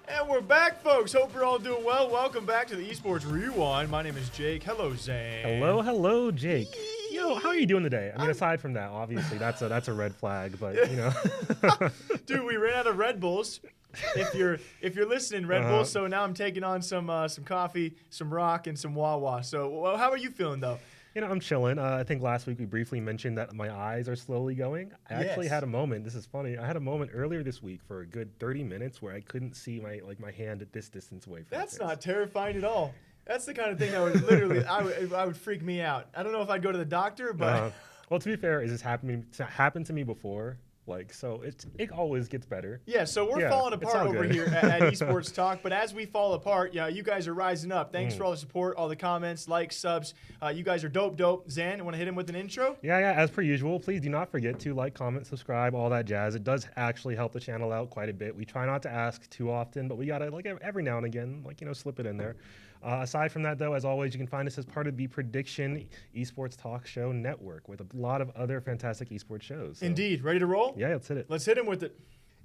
And we're back, folks. Hope you're all doing well. Welcome back to the Esports Rewind. My name is Jake. Hello, Zane. Hello, Jake. Yo, how are you doing today? I mean, aside from that, obviously that's a red flag, but you know. Dude, we ran out of Red Bulls. If you're listening, Red Bulls. So now I'm taking on some coffee, some rock, and some Wawa. So, well, how are you feeling though? You know, I'm chilling. I think last week we briefly mentioned that my eyes are slowly going. I actually had a moment. This is funny. I had a moment earlier this week for a good 30 minutes where I couldn't see my hand at this distance away from That's my face. not terrifying at all. That's the kind of thing that would literally I would freak me out. I don't know if I'd go to the doctor, but well, to be fair, is this happened to me before? Like, so it always gets better. Yeah, so we're falling apart over here at Esports Talk, but as we fall apart, yeah, you guys are rising up. Thanks for all the support, all the comments, likes, subs. You guys are dope. Zan, want to hit him with an intro? Yeah, as per usual, please do not forget to like, comment, subscribe, all that jazz. It does actually help the channel out quite a bit. We try not to ask too often, but we gotta, like, every now and again, like, you know, slip it in there. Aside from that, though, as always, you can find us as part of the Prediction Esports Talk Show Network with a lot of other fantastic esports shows. So. Indeed. Ready to roll? Yeah, let's hit it. Let's hit him with it.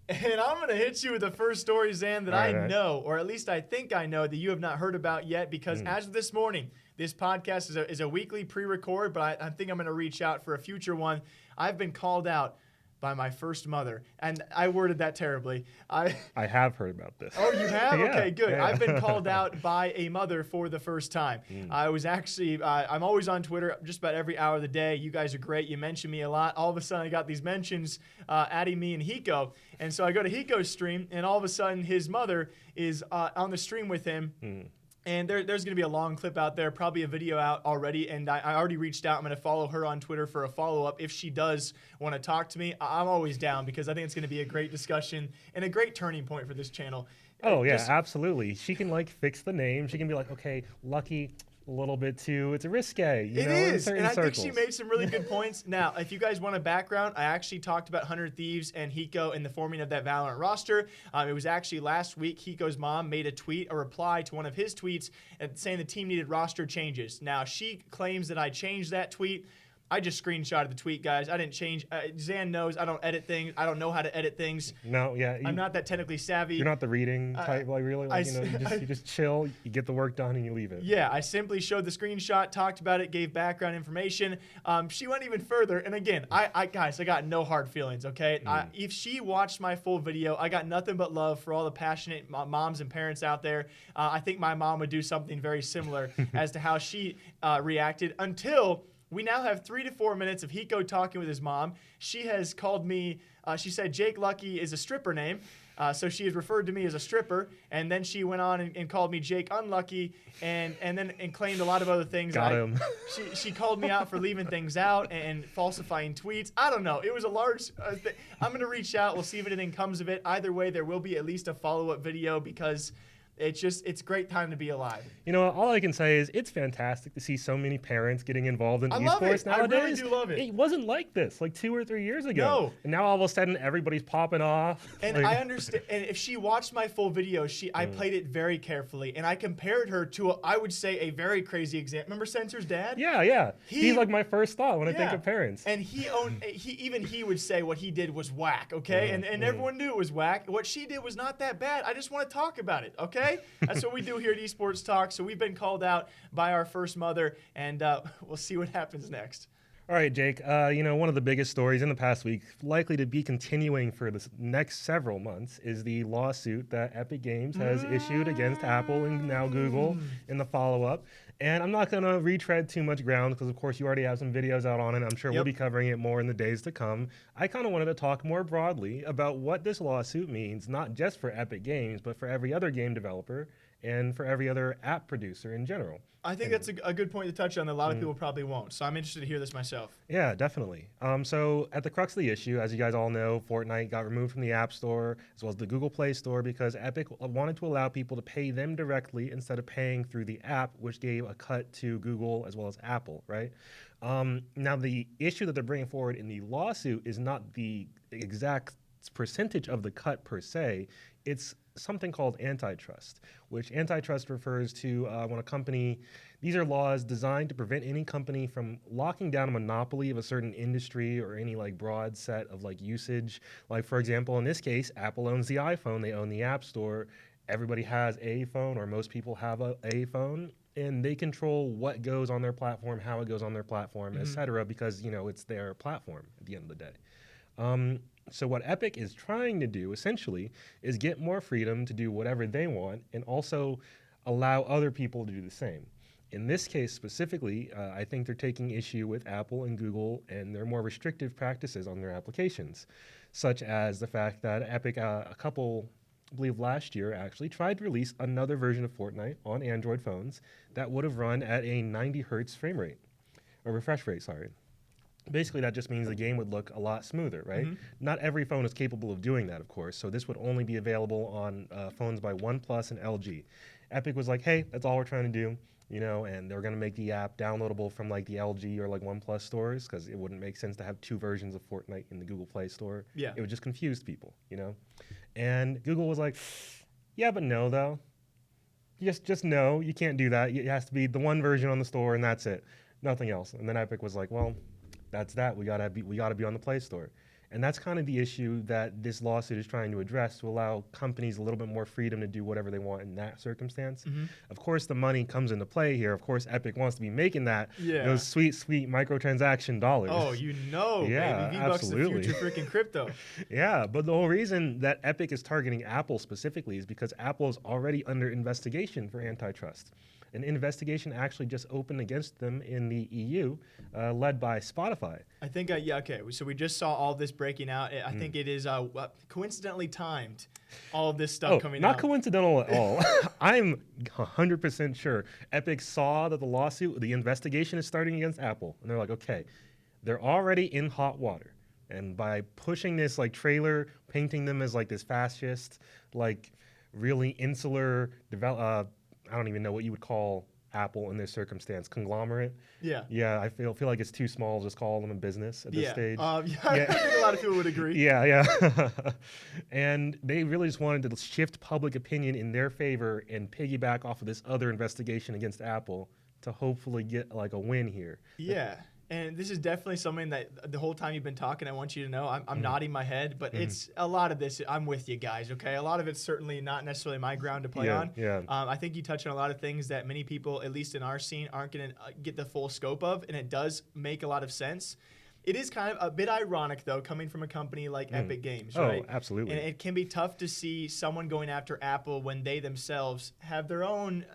And I'm going to hit you with the first story, Zan, that I know, or at least I think I know, that you have not heard about yet, because as of this morning, this podcast is a weekly pre-record, but I think I'm going to reach out for a future one. I've been called out by my first mother, and I worded that terribly. I have heard about this. Oh, you have? Yeah, okay, good. Yeah. I've been called out by a mother for the first time. I was actually, I'm always on Twitter just about every hour of the day. You guys are great. You mention me a lot. All of a sudden, I got these mentions adding me and Hiko, and so I go to Hiko's stream, and all of a sudden, his mother is on the stream with him. And there's going to be a long clip out there, probably a video out already. And I already reached out. I'm going to follow her on Twitter for a follow-up. If she does want to talk to me, I'm always down, because I think it's going to be a great discussion and a great turning point for this channel. Oh, yeah, absolutely. She can, like, fix the name. She can be like, okay, Lucky, a little bit too. It's risque. You know, is, in and I circles. think she made some really good points. Now, if you guys want a background, I actually talked about Hunter Thieves and Hiko in the forming of that Valorant roster. It was actually last week. Hiko's mom made a reply to one of his tweets saying the team needed roster changes. Now, she claims that I changed that tweet. I just screenshotted the tweet, guys. I didn't change. Zan knows I don't edit things. I don't know how to edit things. No, yeah. I'm not that technically savvy. You're not the reading type, like, really. Like, you just chill, you get the work done, and you leave it. Yeah, I simply showed the screenshot, talked about it, gave background information. She went even further. And again, guys, I got no hard feelings, okay? If she watched my full video, I got nothing but love for all the passionate moms and parents out there. I think my mom would do something very similar as to how she reacted, until we now have 3 to 4 minutes of Hiko talking with his mom. She has called me, she said Jake Lucky is a stripper name. So she has referred to me as a stripper, and then she went on and called me Jake Unlucky, and then claimed a lot of other things. Got him. She called me out for leaving things out and falsifying tweets. I don't know. It was a large thing. I'm going to reach out. We'll see if anything comes of it. Either way, there will be at least a follow-up video, because it's a great time to be alive. You know, all I can say is it's fantastic to see so many parents getting involved in esports nowadays. I really do love it. It wasn't like this like 2 or 3 years ago. No. And now all of a sudden everybody's popping off. And I understand. And if she watched my full video, I played it very carefully, and I compared her to I would say a very crazy example. Remember Censor's dad? Yeah. He's like my first thought when I think of parents. And he would say what he did was whack, okay? And everyone knew it was whack. What she did was not that bad. I just want to talk about it, okay? That's what we do here at Esports Talk. So we've been called out by our first mother, and we'll see what happens next. All right, Jake, you know, one of the biggest stories in the past week, likely to be continuing for the next several months, is the lawsuit that Epic Games has issued against Apple and now Google in the follow-up. And I'm not going to retread too much ground, because, of course, you already have some videos out on it. I'm sure we'll be covering it more in the days to come. I kind of wanted to talk more broadly about what this lawsuit means, not just for Epic Games, but for every other game developer and for every other app producer in general. I think that's a good point to touch on that a lot of people probably won't. So I'm interested to hear this myself. Yeah, definitely. So at the crux of the issue, as you guys all know, Fortnite got removed from the App Store as well as the Google Play Store, because Epic wanted to allow people to pay them directly instead of paying through the app, which gave a cut to Google as well as Apple, right? Now, the issue that they're bringing forward in the lawsuit is not the exact percentage of the cut per se. It's something called antitrust, which antitrust refers to when a company, these are laws designed to prevent any company from locking down a monopoly of a certain industry or any like broad set of like usage. Like for example, in this case, Apple owns the iPhone, they own the App Store. Everybody has a phone, or most people have a phone, and they control what goes on their platform, how it goes on their platform, et cetera, because, you know, it's their platform at the end of the day. So what Epic is trying to do, essentially, is get more freedom to do whatever they want and also allow other people to do the same. In this case specifically, I think they're taking issue with Apple and Google and their more restrictive practices on their applications, such as the fact that Epic, I believe last year, actually tried to release another version of Fortnite on Android phones that would have run at a 90 hertz frame rate, or refresh rate, sorry. Basically, that just means the game would look a lot smoother, right? Not every phone is capable of doing that, of course, so this would only be available on phones by OnePlus and LG. Epic was like, hey, that's all we're trying to do, you know, and they're going to make the app downloadable from like the LG or like OnePlus stores, because it wouldn't make sense to have two versions of Fortnite in the Google Play Store. Yeah. It would just confuse people, you know? And Google was like, yeah, but no, though. Just no, you can't do that. It has to be the one version on the store, and that's it. Nothing else. And then Epic was like, well, that's that. We gotta be on the Play Store. And that's kind of the issue that this lawsuit is trying to address, to allow companies a little bit more freedom to do whatever they want in that circumstance. Of course, the money comes into play here. Of course, Epic wants to be making those sweet, sweet microtransaction dollars. Oh, you know, yeah, baby. V-Bucks absolutely. the future freaking crypto. Yeah, but the whole reason that Epic is targeting Apple specifically is because Apple is already under investigation for antitrust. An investigation actually just opened against them in the EU, led by Spotify. I think, okay, so we just saw all this breaking out. I think it is coincidentally timed, all of this stuff coming out. Not coincidental at all. I'm 100% sure Epic saw that the investigation is starting against Apple, and they're like, okay, they're already in hot water. And by pushing this like trailer, painting them as like this fascist, like really insular, I don't even know what you would call Apple in this circumstance, conglomerate. Yeah. Yeah, I feel like it's too small to just call them a business at this stage. I think a lot of people would agree. Yeah. And they really just wanted to shift public opinion in their favor and piggyback off of this other investigation against Apple to hopefully get like a win here. Yeah. And this is definitely something that the whole time you've been talking, I want you to know, I'm nodding my head, but it's a lot of this, I'm with you guys, okay? A lot of it's certainly not necessarily my ground to play on. Yeah. I think you touch on a lot of things that many people, at least in our scene, aren't going to get the full scope of, and it does make a lot of sense. It is kind of a bit ironic, though, coming from a company like Epic Games, right? Oh, absolutely. And it can be tough to see someone going after Apple when they themselves have their own...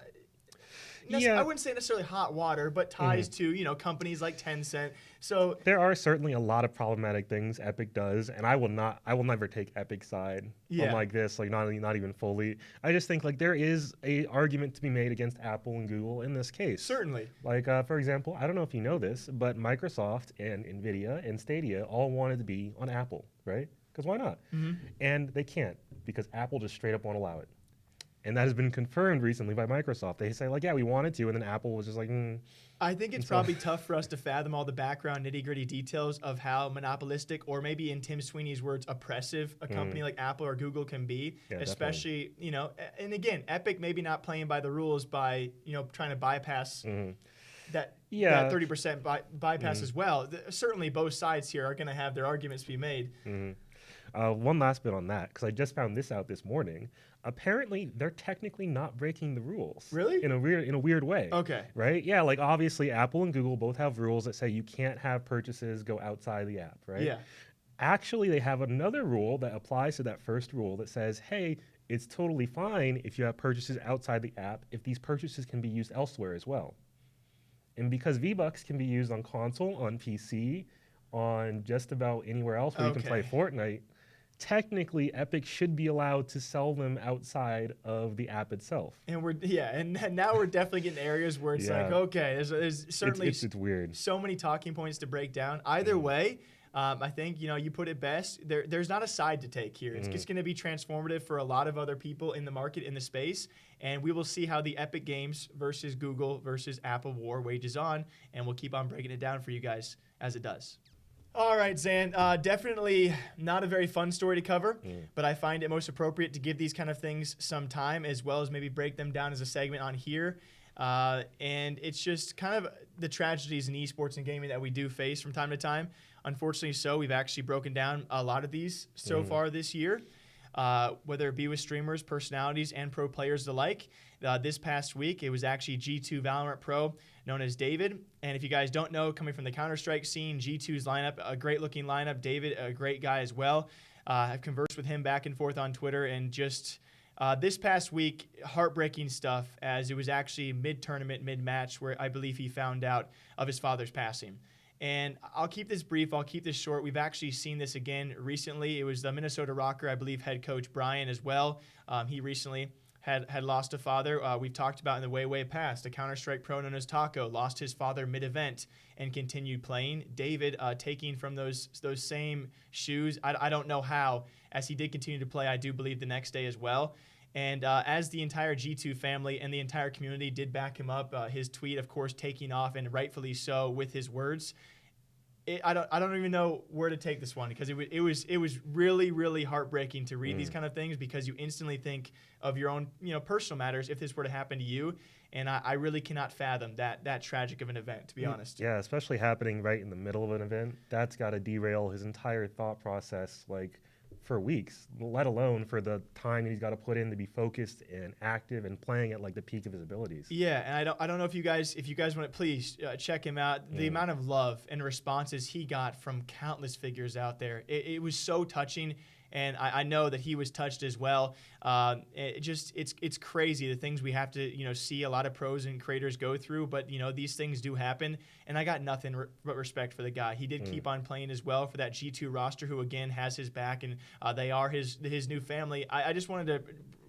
I wouldn't say necessarily hot water, but ties to, companies like Tencent. So there are certainly a lot of problematic things Epic does, and I will never take Epic's side on like this, like not even fully. I just think like there is a argument to be made against Apple and Google in this case. Certainly. Like for example, I don't know if you know this, but Microsoft and Nvidia and Stadia all wanted to be on Apple, right? Because why not? And they can't, because Apple just straight up won't allow it. And that has been confirmed recently by Microsoft. They say, like, yeah, we wanted to, and then Apple was just like, I think it's probably tough for us to fathom all the background nitty-gritty details of how monopolistic, or maybe in Tim Sweeney's words, oppressive a company like Apple or Google can be, especially, and again, Epic maybe not playing by the rules by, trying to bypass that 30% bypass as well. Certainly both sides here are going to have their arguments to be made. One last bit on that, because I just found this out this morning. Apparently, they're technically not breaking the rules. Really? In a weird way. Okay. Right? Yeah, like obviously Apple and Google both have rules that say you can't have purchases go outside the app, right? Yeah. Actually, they have another rule that applies to that first rule that says, hey, it's totally fine if you have purchases outside the app if these purchases can be used elsewhere as well. And because V-Bucks can be used on console, on PC, on just about anywhere else where you can play Fortnite, technically Epic should be allowed to sell them outside of the app itself. And now we're definitely getting areas where it's like, okay, there's certainly it's weird. So many talking points to break down. Either way, I think you put it best. There's not a side to take here. It's just going to be transformative for a lot of other people in the market, in the space, and we will see how the Epic Games versus Google versus Apple war wages on, and we'll keep on breaking it down for you guys as it does. All right, Zan. Definitely not a very fun story to cover, but I find it most appropriate to give these kind of things some time, as well as maybe break them down as a segment on here. And it's just kind of the tragedies in esports and gaming that we do face from time to time. Unfortunately, we've actually broken down a lot of these so far this year, whether it be with streamers, personalities, and pro players alike. This past week, it was actually G2 Valorant Pro, known as David. And if you guys don't know, coming from the Counter-Strike scene, G2's lineup, a great-looking lineup. David, a great guy as well. I've conversed with him back and forth on Twitter, and just this past week, heartbreaking stuff, as it was actually mid-tournament, mid-match, where I believe he found out of his father's passing. And I'll keep this brief. I'll keep this short. We've actually seen this again recently. It was the Minnesota Rocker, I believe, head coach Brian as well. He recently had lost a father. We've talked about in the way past. A Counter-Strike pro known as Taco lost his father mid-event and continued playing. David taking from those same shoes. I don't know how, as he did continue to play, I do believe, the next day as well. And as the entire G2 family and the entire community did back him up, his tweet, of course, taking off, and rightfully so, with his words. I don't even know where to take this one, because it was really, really heartbreaking to read these kind of things, because you instantly think of your own personal matters if this were to happen to you. And I really cannot fathom that tragic of an event, to be honest. Yeah, especially happening right in the middle of an event. That's got to derail his entire thought process, like, for weeks, let alone for the time he's got to put in to be focused and active and playing at like the peak of his abilities. Yeah, and I don't know if you guys want to, please check him out. The amount of love and responses he got from countless figures out there, it was so touching. And I know that he was touched as well. It's crazy the things we have to see a lot of pros and creators go through. But these things do happen, and I got nothing but respect for the guy. He did keep on playing as well for that G2 roster, who again has his back, and they are his new family. I just wanted to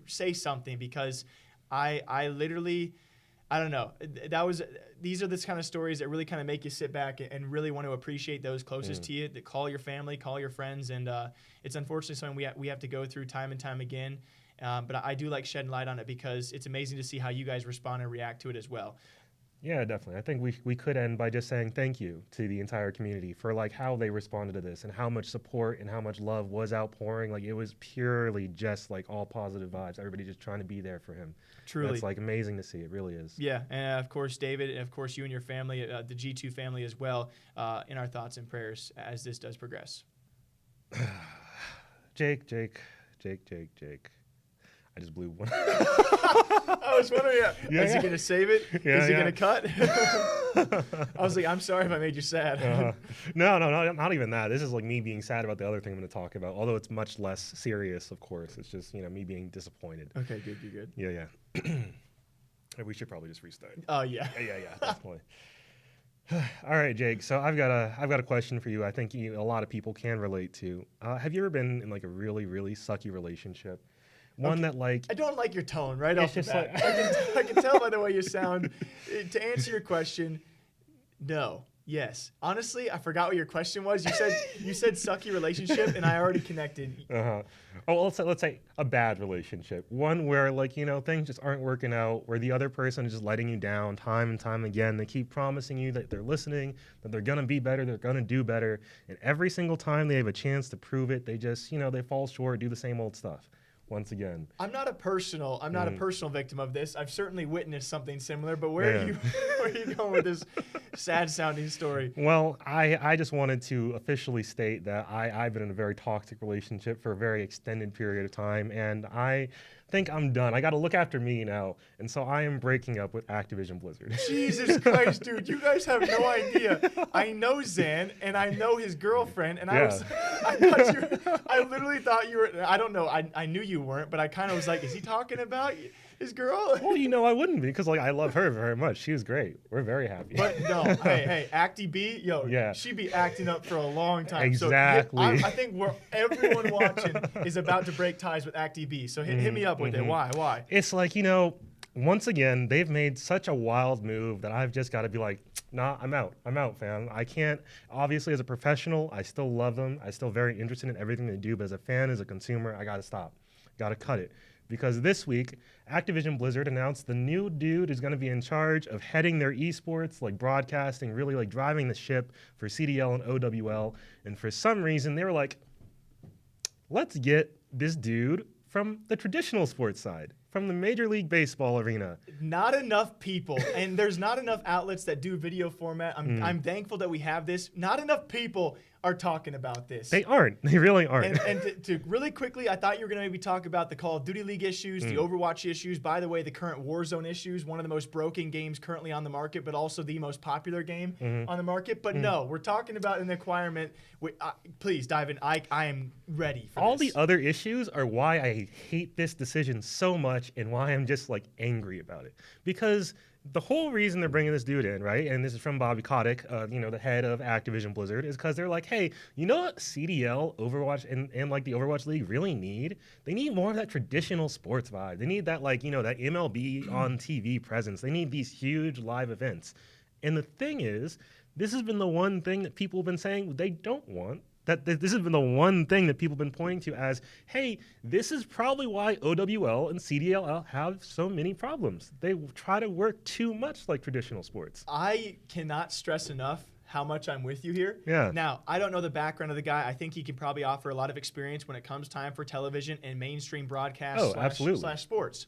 say something, because I literally. I don't know. These are this kind of stories that really kind of make you sit back and really want to appreciate those closest to you. That call your family, call your friends, and it's unfortunately something we have to go through time and time again. But I do like shedding light on it, because it's amazing to see how you guys respond and react to it as well. Yeah, definitely. I think we could end by just saying thank you to the entire community for like how they responded to this and how much support and how much love was outpouring. Like, it was purely just like all positive vibes. Everybody just trying to be there for him. Truly. It's like amazing to see. It really is. Yeah, and of course, David, and of course, you and your family, the G2 family as well, in our thoughts and prayers as this does progress. Jake. I just blew one. I was wondering, is he going to save it? Is he going to cut? I was like, I'm sorry if I made you sad. No, not even that. This is like me being sad about the other thing I'm going to talk about, although it's much less serious, of course. It's just, me being disappointed. Okay, good. Yeah. We should probably just restart. Oh, yeah. Yeah, definitely. All right, Jake. So I've got a question for you. I think a lot of people can relate to. Have you ever been in like a really, really sucky relationship? One that like I don't like your tone right off the bat. Like, I can tell by the way you sound. To answer your question, no. Yes. Honestly, I forgot what your question was. You said sucky relationship, and I already connected. Oh, well, let's say a bad relationship. One where things just aren't working out, where the other person is just letting you down time and time again. They keep promising you that they're listening, that they're gonna be better, they're gonna do better, and every single time they have a chance to prove it, they just they fall short, do the same old stuff. Once again, I'm not a personal victim of this. I've certainly witnessed something similar, but where are you going with this sad sounding story? Well, I just wanted to officially state that I've been in a very toxic relationship for a very extended period of time, and I think I'm done. I got to look after me now, and so I am breaking up with Activision Blizzard. Jesus Christ, dude, you guys have no idea. I know Zan, and I know his girlfriend, and I literally thought you were. I don't know. I knew you weren't, but I kind of was like, is he talking about his girl? Well, I wouldn't be, because I love her very much. She was great. We're very happy. But no, hey, ActiB, she be acting up for a long time. Exactly. So I think everyone watching is about to break ties with ActiB. So hit me up with it. Why? It's like, once again, they've made such a wild move that I've just got to be like, nah, I'm out, fam. I can't. Obviously, as a professional, I still love them. I'm still very interested in everything they do. But as a fan, as a consumer, I got to stop. Got to cut it. because this week Activision Blizzard announced the new dude is going to be in charge of heading their esports, like broadcasting, really like driving the ship for CDL and OWL. And for some reason, they were like, let's get this dude from the traditional sports side, from the Major League Baseball arena. Not enough people, and there's not enough outlets that do video format. I'm thankful that we have this. Not enough people are talking about this. They aren't. They really aren't. And to really quickly, I thought you were going to maybe talk about the Call of Duty League issues, the Overwatch issues. By the way, the current Warzone issues, one of the most broken games currently on the market, but also the most popular game on the market. But no, we're talking about an acquirement. Please dive in. I am ready for All this. the other issues are why I hate this decision so much and why I'm just like angry about it. Because the whole reason they're bringing this dude in, right, and this is from Bobby Kotick, the head of Activision Blizzard, is because they're like, hey, you know what CDL, Overwatch, and like the Overwatch League really need? They need more of that traditional sports vibe. They need that, like, that MLB on TV presence. They need these huge live events. And the thing is, this has been the one thing that people have been saying they don't want. This has been the one thing that people have been pointing to as, hey, this is probably why OWL and CDL have so many problems. They try to work too much like traditional sports. I cannot stress enough how much I'm with you here. Yeah. Now, I don't know the background of the guy. I think he can probably offer a lot of experience when it comes time for television and mainstream broadcast slash sports.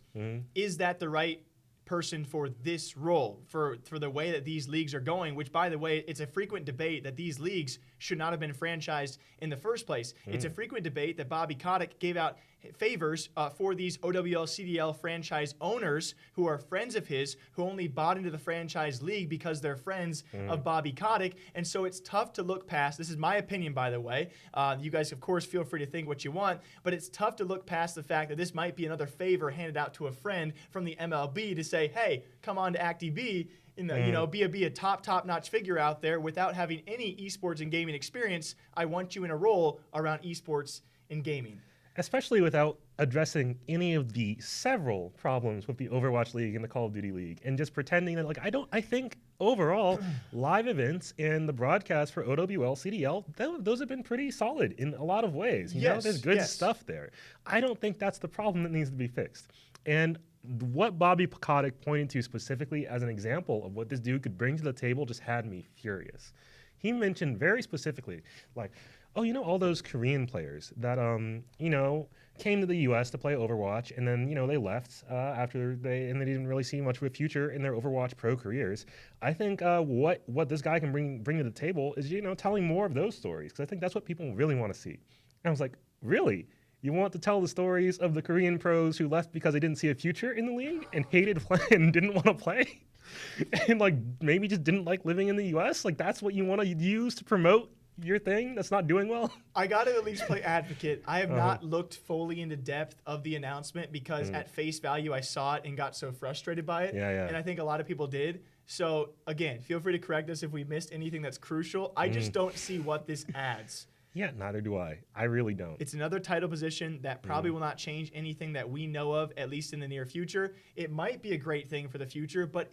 Is that the right person for this role, for the way that these leagues are going, which, by the way, it's a frequent debate that these leagues should not have been franchised in the first place. It's a frequent debate that Bobby Kotick gave out favors for these OWL CDL franchise owners who are friends of his, who only bought into the franchise league because they're friends of Bobby Kotick. And so it's tough to look past. This is my opinion, by the way. You guys, of course, feel free to think what you want, but it's tough to look past the fact that this might be another favor handed out to a friend from the MLB to say, hey, come on to ActiV, be a top-notch figure out there without having any esports and gaming experience. I want you in a role around esports and gaming. Especially without addressing any of the several problems with the Overwatch League and the Call of Duty League, and just pretending that, like, I think overall live events and the broadcast for OWL, CDL, those have been pretty solid in a lot of ways. There's good stuff there. I don't think that's the problem that needs to be fixed. And what Bobby Kotick pointed to specifically as an example of what this dude could bring to the table just had me furious. He mentioned very specifically, like, all those Korean players that, came to the U.S. to play Overwatch, and then, they left after they didn't really see much of a future in their Overwatch pro careers. I think what this guy can bring to the table is, telling more of those stories, because I think that's what people really want to see. And I was like, really? You want to tell the stories of the Korean pros who left because they didn't see a future in the league and hated playing and didn't want to play? And, like, maybe just didn't like living in the U.S.? Like, that's what you want to use to promote your thing that's not doing well? I got to at least play advocate. I have not looked fully into depth of the announcement because at face value I saw it and got so frustrated by it. Yeah. And I think a lot of people did. So again, feel free to correct us if we missed anything that's crucial. I just don't see what this adds. Yeah, neither do I. I really don't. It's another title position that probably will not change anything that we know of, at least in the near future. It might be a great thing for the future, but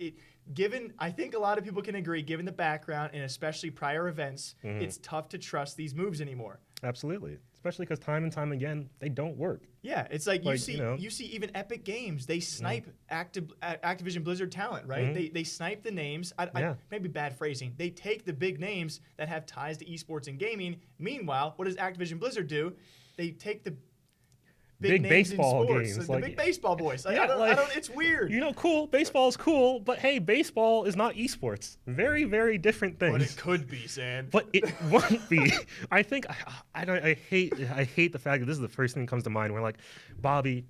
I think a lot of people can agree, given the background and especially prior events, it's tough to trust these moves anymore. Absolutely. Especially because time and time again, they don't work. Yeah, it's like you see even Epic Games, they snipe Activision Blizzard talent, right? They snipe the names. Maybe bad phrasing. They take the big names that have ties to esports and gaming. Meanwhile, what does Activision Blizzard do? They take the big baseball games, the big baseball boys. I don't. It's weird. Cool. Baseball is cool, but hey, baseball is not esports. Very, very different things. But it could be, Sam. But it won't be. I think I hate the fact that this is the first thing that comes to mind. We're like, Bobby.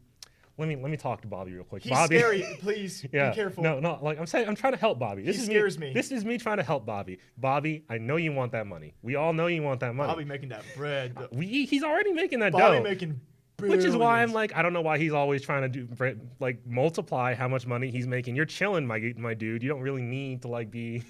Let me talk to Bobby real quick. He's Bobby, scary. Please be careful. No. Like I'm trying to help Bobby. This scares me. This is me trying to help Bobby. Bobby, I know you want that money. We all know you want that money. Bobby making that bread. He's already making that Bobby dough. making. Which is why I'm like, I don't know why he's always trying to multiply how much money he's making. You're chilling, my dude. You don't really need to be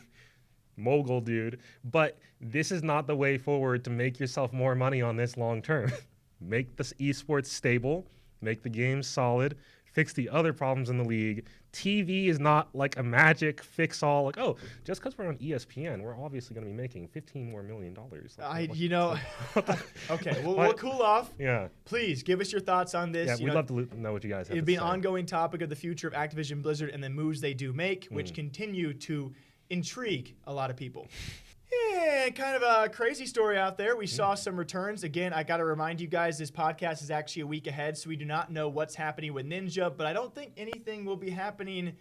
mogul, dude. But this is not the way forward to make yourself more money on this long term. Make this esports stable. Make the game solid. fix the other problems in the league. TV is not like a magic fix-all. Like, oh, just because we're on ESPN, we're obviously going to be making $15 more million. Okay, we'll cool off. Yeah. Please give us your thoughts on this. Yeah, we'd love to know what you guys have to say. It'd be an ongoing topic of the future of Activision Blizzard and the moves they do make, which continue to intrigue a lot of people. Yeah, kind of a crazy story out there. We saw some returns. Again, I got to remind you guys, this podcast is actually a week ahead, so we do not know what's happening with Ninja, but I don't think anything will be happening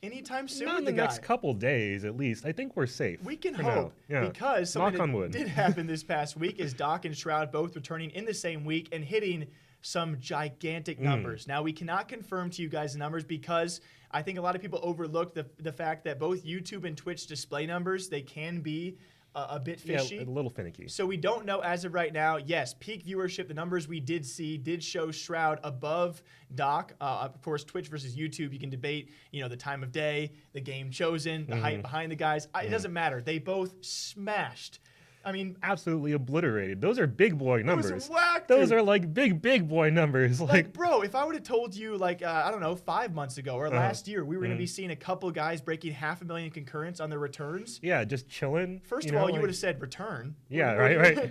anytime soon. Not in the next couple days, at least. I think we're safe. We can hope, because something that did happen this past week is Doc and Shroud both returning in the same week and hitting some gigantic numbers. Now, we cannot confirm to you guys the numbers because I think a lot of people overlook the fact that both YouTube and Twitch display numbers, they can be a bit fishy. Yeah, a little finicky. So we don't know as of right now. Yes, peak viewership, the numbers we did see did show Shroud above Doc. Of course, Twitch versus YouTube, you can debate, the time of day, the game chosen, the hype behind the guys. It doesn't matter. They both smashed. I mean, absolutely obliterated. Those are big boy numbers. Whack, those are like big boy numbers. Like, bro, if I would have told you, I don't know, 5 months ago or last year, we were going to be seeing a couple guys breaking 500,000 concurrents on their returns. Yeah, just chilling. First of all, you would have said return. Yeah, right.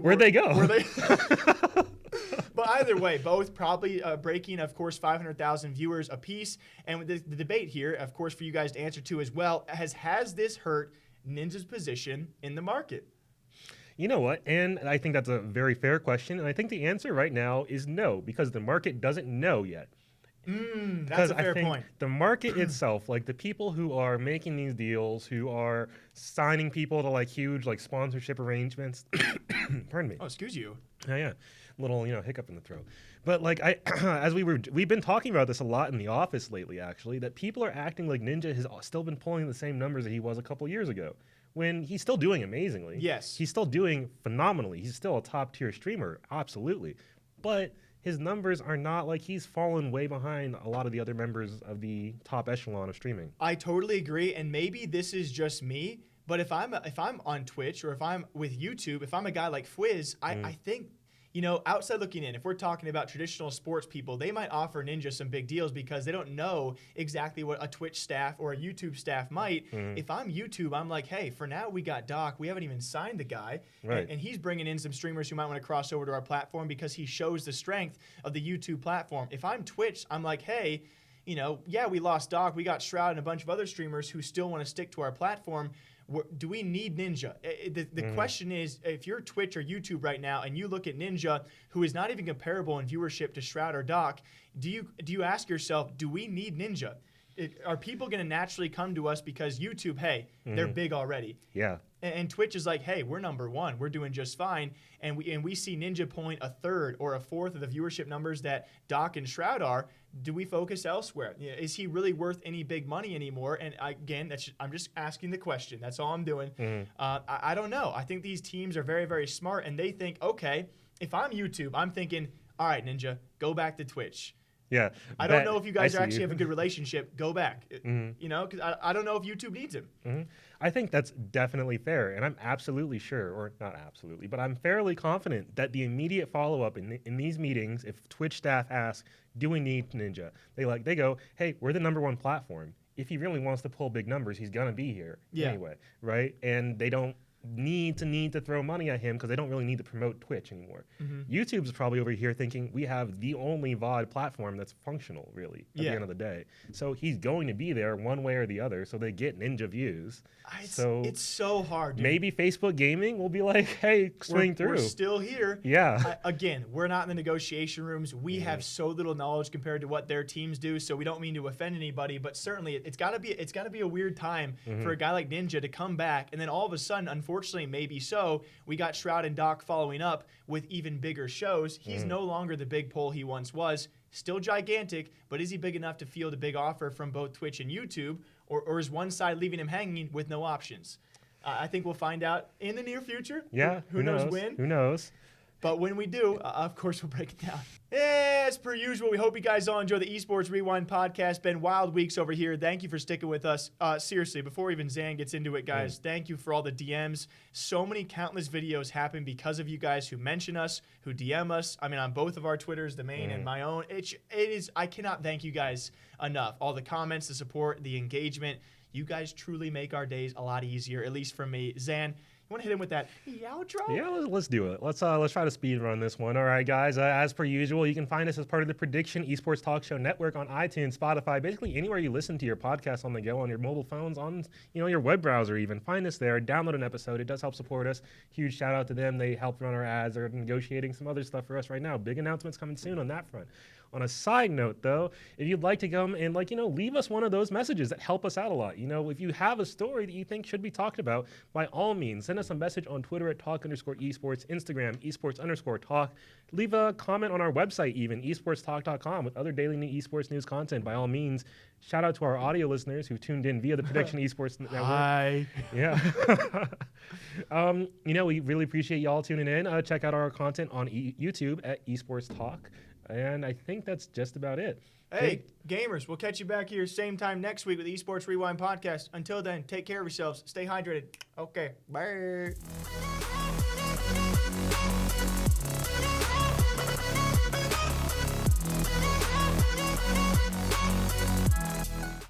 Where'd they go? But either way, both probably breaking, of course, 500,000 viewers apiece. And the debate here, of course, for you guys to answer to as well, has this hurt Ninja's position in the market? You know what? And I think that's a very fair question. And I think the answer right now is no, because the market doesn't know yet. That's a fair point. The market itself, like the people who are making these deals, who are signing people to huge sponsorship arrangements. Pardon me. Oh, excuse you. Yeah. Little hiccup in the throat. But we've been talking about this a lot in the office lately, actually, that people are acting like Ninja has still been pulling the same numbers that he was a couple years ago, when he's still doing amazingly. Yes. He's still doing phenomenally. He's still a top tier streamer, absolutely. But his numbers are not he's fallen way behind a lot of the other members of the top echelon of streaming. I totally agree, and maybe this is just me, but if I'm on Twitch or if I'm with YouTube, if I'm a guy like Fwiz, I think, outside looking in, if we're talking about traditional sports people, they might offer Ninja some big deals because they don't know exactly what a Twitch staff or a YouTube staff might. If I'm YouTube, I'm like, hey, for now we got Doc. We haven't even signed the guy. Right. And he's bringing in some streamers who might want to cross over to our platform because he shows the strength of the YouTube platform. If I'm Twitch, I'm like, hey, we lost Doc. We got Shroud and a bunch of other streamers who still want to stick to our platform. Do we need Ninja? The question is, if you're Twitch or YouTube right now and you look at Ninja, who is not even comparable in viewership to Shroud or Doc, do you ask yourself, do we need Ninja? Are people going to naturally come to us because YouTube, hey, they're big already? Yeah. And Twitch is like, hey, we're number one. We're doing just fine. And we see Ninja pulling a third or a fourth of the viewership numbers that Doc and Shroud are. Do we focus elsewhere? Is he really worth any big money anymore? And again, I'm just asking the question. That's all I'm doing. I don't know. I think these teams are very, very smart, and they think, okay, if I'm YouTube, I'm thinking, all right, Ninja, go back to Twitch. Yeah. I don't know if you guys actually have a good relationship. Go back. Because I don't know if YouTube needs him. I think that's definitely fair, and I'm absolutely sure, or not absolutely, but I'm fairly confident that the immediate follow-up in these meetings, if Twitch staff asks, do we need Ninja? They go, hey, we're the #1 platform. If he really wants to pull big numbers, he's going to be here anyway, right? And they don't need to throw money at him because they don't really need to promote Twitch anymore. YouTube's probably over here thinking we have the only VOD platform that's functional, really, at the end of the day. So he's going to be there one way or the other, so they get Ninja views. It's so hard, dude. Maybe Facebook Gaming will be like, hey, swing through. We're still here. Yeah. Again, we're not in the negotiation rooms. We have so little knowledge compared to what their teams do, so we don't mean to offend anybody, but certainly it's got to be a weird time for a guy like Ninja to come back, and then all of a sudden, unfortunately, maybe so, we got Shroud and Doc following up with even bigger shows. He's no longer the big pull he once was. Still gigantic, but is he big enough to field a big offer from both Twitch and YouTube, or is one side leaving him hanging with no options? I think we'll find out in the near future. Yeah. Who knows when? Who knows? But when we do, of course, we'll break it down. As per usual, we hope you guys all enjoy the Esports Rewind podcast. Been wild weeks over here. Thank you for sticking with us. Seriously, before even Zan gets into it, guys, thank you for all the DMs. So many countless videos happen because of you guys who mention us, who DM us. I mean, on both of our Twitters, the main and my own. It is. I cannot thank you guys enough. All the comments, the support, the engagement. You guys truly make our days a lot easier, at least for me. Zan, you want to hit him with that outro? Yeah, let's do it. Let's try to speed run this one. All right, guys. As per usual, you can find us as part of the Prediction Esports Talk Show Network on iTunes, Spotify, basically anywhere you listen to your podcast on the go, on your mobile phones, on your web browser even. Find us there. Download an episode. It does help support us. Huge shout out to them. They help run our ads. They're negotiating some other stuff for us right now. Big announcements coming soon on that front. On a side note, though, if you'd like to come and, leave us one of those messages that help us out a lot. If you have a story that you think should be talked about, by all means, send us a message on Twitter at talk_esports, Instagram, esports_talk. Leave a comment on our website, even, esportstalk.com, with other daily new esports news content. By all means, shout out to our audio listeners who tuned in via the Prediction Esports Network. Hi. Yeah. We really appreciate y'all tuning in. Check out our content on YouTube at Esports Talk. And I think that's just about it. Hey, gamers, we'll catch you back here same time next week with the Esports Rewind podcast. Until then, take care of yourselves. Stay hydrated. Okay, bye.